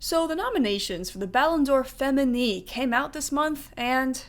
So the nominations for the Ballon d'Or Féminin came out this month, and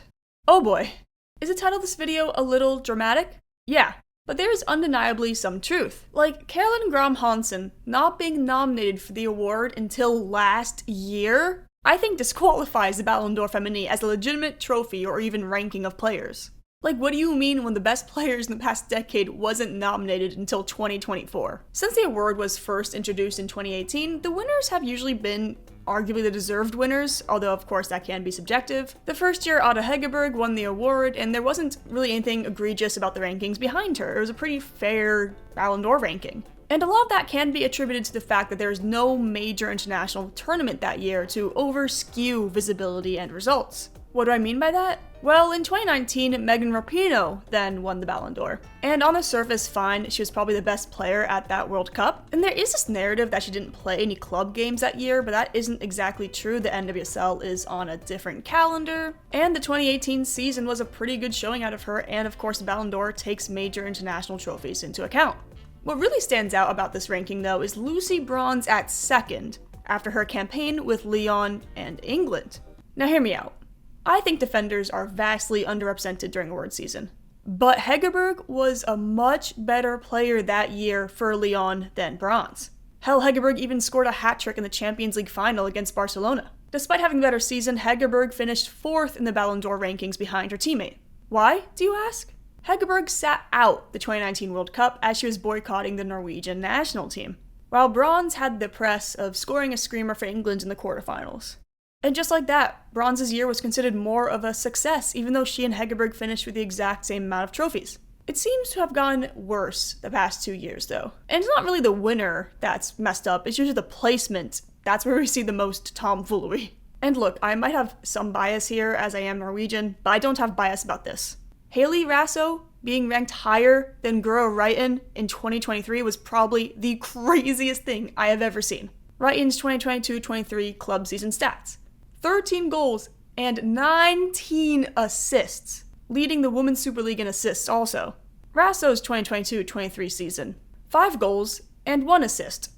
oh boy. Is the title of this video a little dramatic? Yeah, but there is undeniably some truth. Like, Caroline Graham Hansen not being nominated for the award until last year, I think disqualifies the Ballon d'Or Féminin as a legitimate trophy or even ranking of players. Like, what do you mean when the best players in the past decade wasn't nominated until 2024? Since the award was first introduced in 2018, the winners have usually been arguably the deserved winners, although of course that can be subjective. The first year, Ada Hegerberg won the award, and there wasn't really anything egregious about the rankings behind her. It was a pretty fair Ballon d'Or ranking. And a lot of that can be attributed to the fact that there's no major international tournament that year to over-skew visibility and results. What do I mean by that? Well, in 2019, Megan Rapinoe then won the Ballon d'Or. And on the surface, fine, she was probably the best player at that World Cup. And there is this narrative that she didn't play any club games that year, but that isn't exactly true. The NWSL is on a different calendar. And the 2018 season was a pretty good showing out of her, and of course, the Ballon d'Or takes major international trophies into account. What really stands out about this ranking, though, is Lucy Bronze at second, after her campaign with Lyon and England. Now hear me out. I think defenders are vastly underrepresented during award season. But Hegerberg was a much better player that year for Lyon than Bronze. Hell, Hegerberg even scored a hat-trick in the Champions League final against Barcelona. Despite having a better season, Hegerberg finished 4th in the Ballon d'Or rankings behind her teammate. Why, do you ask? Hegerberg sat out the 2019 World Cup as she was boycotting the Norwegian national team, while Bronze had the press of scoring a screamer for England in the quarterfinals. And just like that, Bronze's year was considered more of a success, even though she and Hegerberg finished with the exact same amount of trophies. It seems to have gone worse the past 2 years, though. And it's not really the winner that's messed up, it's usually the placement. That's where we see the most tomfoolery. And look, I might have some bias here as I am Norwegian, but I don't have bias about this. Haley Raso being ranked higher than Guro Reiten in 2023 was probably the craziest thing I have ever seen. Reiten's 2022-23 club season stats: 13 goals and 19 assists, leading the Women's Super League in assists also. Raso's 2022-23 season: 5 goals and 1 assist.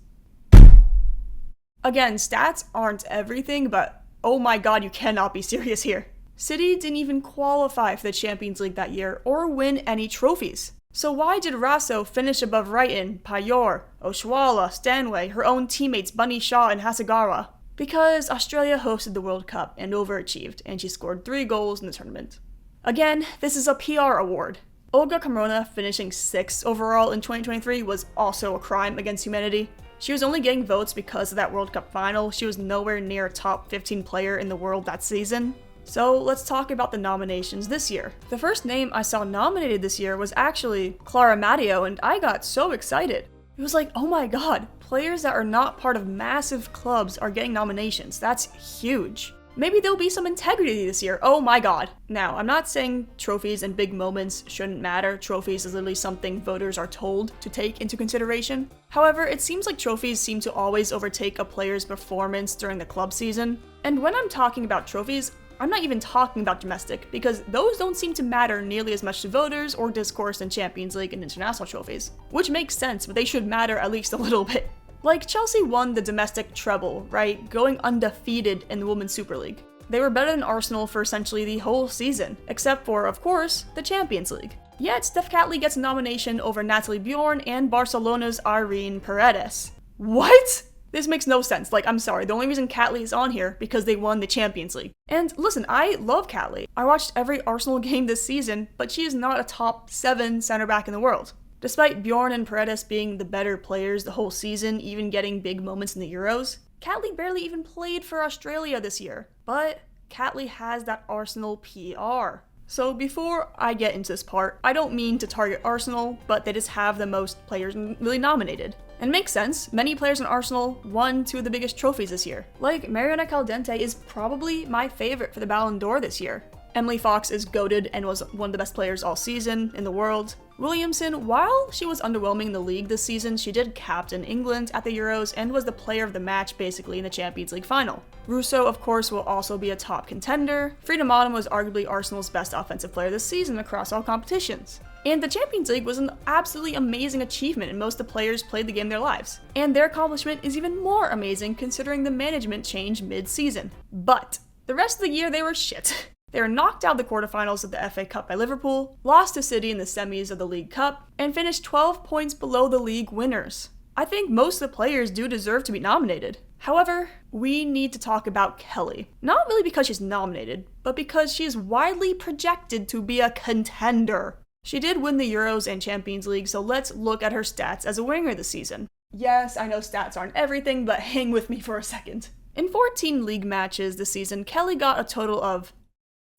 Again, stats aren't everything, but oh my god, you cannot be serious here. City didn't even qualify for the Champions League that year or win any trophies. So why did Raso finish above Reiten, Payeur, Oshuala, Stanway, her own teammates Bunny Shaw and Hasegawa? Because Australia hosted the World Cup and overachieved, and she scored 3 goals in the tournament. Again, this is a PR award. Olga Carmona finishing 6th overall in 2023 was also a crime against humanity. She was only getting votes because of that World Cup final. She was nowhere near a top 15 player in the world that season. So let's talk about the nominations this year. The first name I saw nominated this year was actually Clara Matteo, and I got so excited. It was like, oh my god, players that are not part of massive clubs are getting nominations. That's huge. Maybe there'll be some integrity this year. Oh my god. Now, I'm not saying trophies and big moments shouldn't matter. Trophies is literally something voters are told to take into consideration. However, it seems like trophies seem to always overtake a player's performance during the club season. And when I'm talking about trophies, I'm not even talking about domestic, because those don't seem to matter nearly as much to voters or discourse in Champions League and international trophies. Which makes sense, but they should matter at least a little bit. Like, Chelsea won the domestic treble, right? Going undefeated in the Women's Super League. They were better than Arsenal for essentially the whole season, except for, of course, the Champions League. Yet, Steph Catley gets a nomination over Natalie Bjorn and Barcelona's Irene Paredes. What? This makes no sense. Like, I'm sorry, the only reason Catley is on here because they won the Champions League. And listen, I love Catley. I watched every Arsenal game this season, but she is not a top 7 center back in the world. Despite Bjorn and Paredes being the better players the whole season, even getting big moments in the Euros, Catley barely even played for Australia this year. But Catley has that Arsenal PR. So before I get into this part, I don't mean to target Arsenal, but they just have the most players really nominated. And makes sense, many players in Arsenal won 2 of the biggest trophies this year. Like, Mariana Caldente is probably my favorite for the Ballon d'Or this year. Emily Fox is goated and was one of the best players all season in the world. Williamson, while she was underwhelming in the league this season, she did captain England at the Euros and was the player of the match basically in the Champions League final. Raso, of course, will also be a top contender. Freedom Autumn was arguably Arsenal's best offensive player this season across all competitions. And the Champions League was an absolutely amazing achievement, and most of the players played the game their lives. And their accomplishment is even more amazing considering the management changed mid-season. But the rest of the year they were shit. They were knocked out of the quarterfinals of the FA Cup by Liverpool, lost to City in the semis of the League Cup, and finished 12 points below the league winners. I think most of the players do deserve to be nominated. However, we need to talk about Kelly. Not really because she's nominated, but because she is widely projected to be a contender. She did win the Euros and Champions League, so let's look at her stats as a winger this season. Yes, I know stats aren't everything, but hang with me for a second. In 14 league matches this season, Kelly got a total of,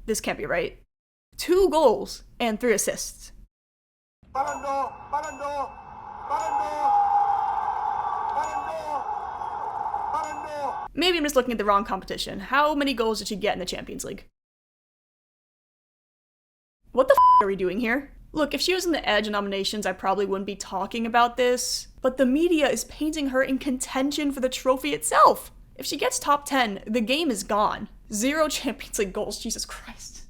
this can't be right, 2 goals and 3 assists. Ballon d'Or, Ballon d'Or, Ballon d'Or, Ballon d'Or, Ballon d'Or. Maybe I'm just looking at the wrong competition. How many goals did she get in the Champions League? What the are we doing here? Look, if she was in the Edge nominations, I probably wouldn't be talking about this, but the media is painting her in contention for the trophy itself. If she gets top 10, the game is gone. 0 Champions League goals, Jesus Christ.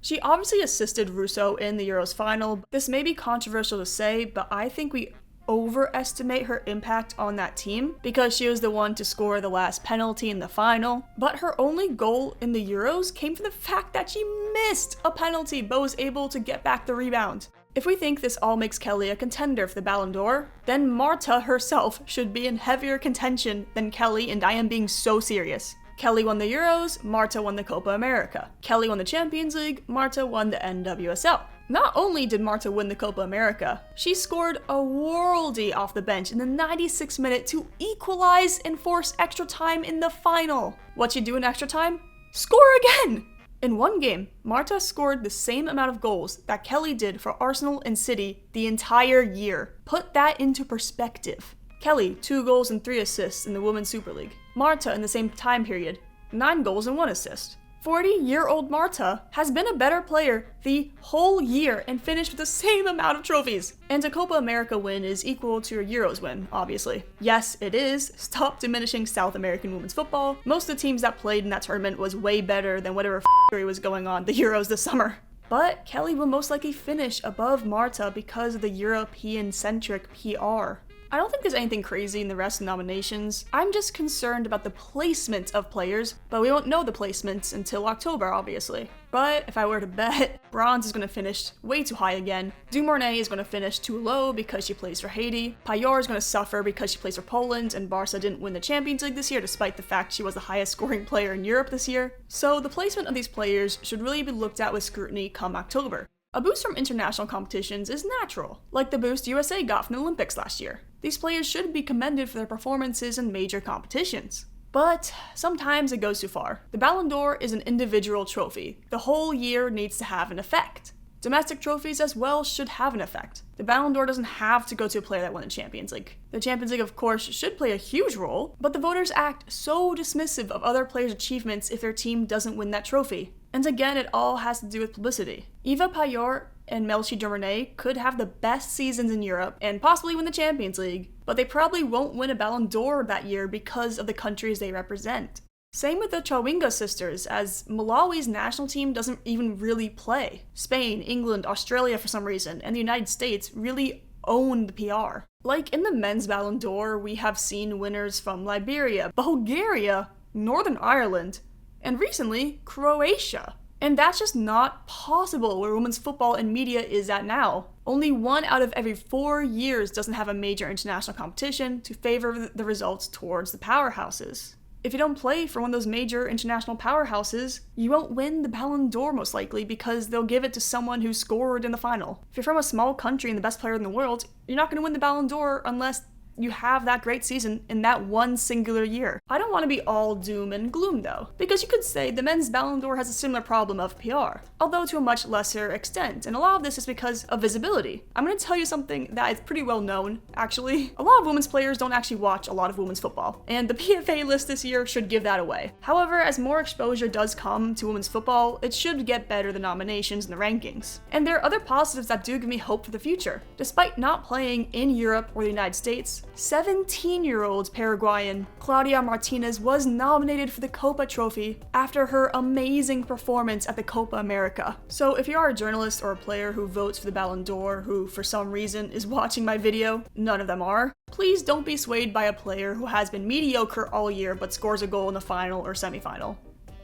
She obviously assisted Raso in the Euros final. This may be controversial to say, but I think we overestimate her impact on that team because she was the one to score the last penalty in the final. But her only goal in the Euros came from the fact that she missed a penalty but was able to get back the rebound. If we think this all makes Kelly a contender for the Ballon d'Or, then Marta herself should be in heavier contention than Kelly, and I am being so serious. Kelly won the Euros, Marta won the Copa America. Kelly won the Champions League, Marta won the NWSL. Not only did Marta win the Copa America, she scored a worldie off the bench in the 96th minute to equalize and force extra time in the final. What'd she do in extra time? Score again! In one game, Marta scored the same amount of goals that Kelly did for Arsenal and City the entire year. Put that into perspective. Kelly, 2 goals and 3 assists in the Women's Super League. Marta, in the same time period, 9 goals and 1 assist. 40-year-old Marta has been a better player the whole year and finished with the same amount of trophies. And a Copa America win is equal to a Euros win, obviously. Yes, it is. Stop diminishing South American women's football. Most of the teams that played in that tournament was way better than whatever f***ery was going on the Euros this summer. But Kelly will most likely finish above Marta because of the European-centric PR. I don't think there's anything crazy in the rest of the nominations. I'm just concerned about the placement of players, but we won't know the placements until October, obviously. But if I were to bet, Bronze is going to finish way too high again. Dumornay is going to finish too low because she plays for Haiti. Pajor is going to suffer because she plays for Poland, and Barca didn't win the Champions League this year despite the fact she was the highest scoring player in Europe this year. So the placement of these players should really be looked at with scrutiny come October. A boost from international competitions is natural, like the boost USA got from the Olympics last year. These players should be commended for their performances in major competitions. But sometimes it goes too far. The Ballon d'Or is an individual trophy. The whole year needs to have an effect. Domestic trophies as well should have an effect. The Ballon d'Or doesn't have to go to a player that won the Champions League. The Champions League, of course, should play a huge role, but the voters act so dismissive of other players' achievements if their team doesn't win that trophy. And again, it all has to do with publicity. Eva Pajor and Melchi Dumornay could have the best seasons in Europe and possibly win the Champions League, but they probably won't win a Ballon d'Or that year because of the countries they represent. Same with the Chawinga sisters, as Malawi's national team doesn't even really play. Spain, England, Australia for some reason, and the United States really own the PR. Like in the men's Ballon d'Or, we have seen winners from Liberia, Bulgaria, Northern Ireland, and recently, Croatia. And that's just not possible where women's football and media is at now. Only 1 out of every 4 years doesn't have a major international competition to favor the results towards the powerhouses. If you don't play for one of those major international powerhouses, you won't win the Ballon d'Or most likely because they'll give it to someone who scored in the final. If you're from a small country and the best player in the world, you're not going to win the Ballon d'Or unless you have that great season in that one singular year. I don't want to be all doom and gloom though, because you could say the men's Ballon d'Or has a similar problem of PR, although to a much lesser extent, and a lot of this is because of visibility. I'm going to tell you something that is pretty well known, actually. A lot of women's players don't actually watch a lot of women's football, and the PFA list this year should give that away. However, as more exposure does come to women's football, it should get better the nominations and the rankings. And there are other positives that do give me hope for the future. Despite not playing in Europe or the United States, 17-year-old Paraguayan Claudia Martinez was nominated for the Copa Trophy after her amazing performance at the Copa America. So if you are a journalist or a player who votes for the Ballon d'Or who for some reason is watching my video, none of them are, please don't be swayed by a player who has been mediocre all year but scores a goal in the final or semifinal.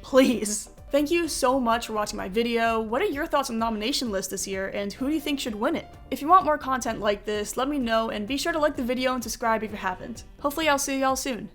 Please. Thank you so much for watching my video. What are your thoughts on the nomination list this year, and who do you think should win it? If you want more content like this, let me know, and be sure to like the video and subscribe if you haven't. Hopefully I'll see y'all soon.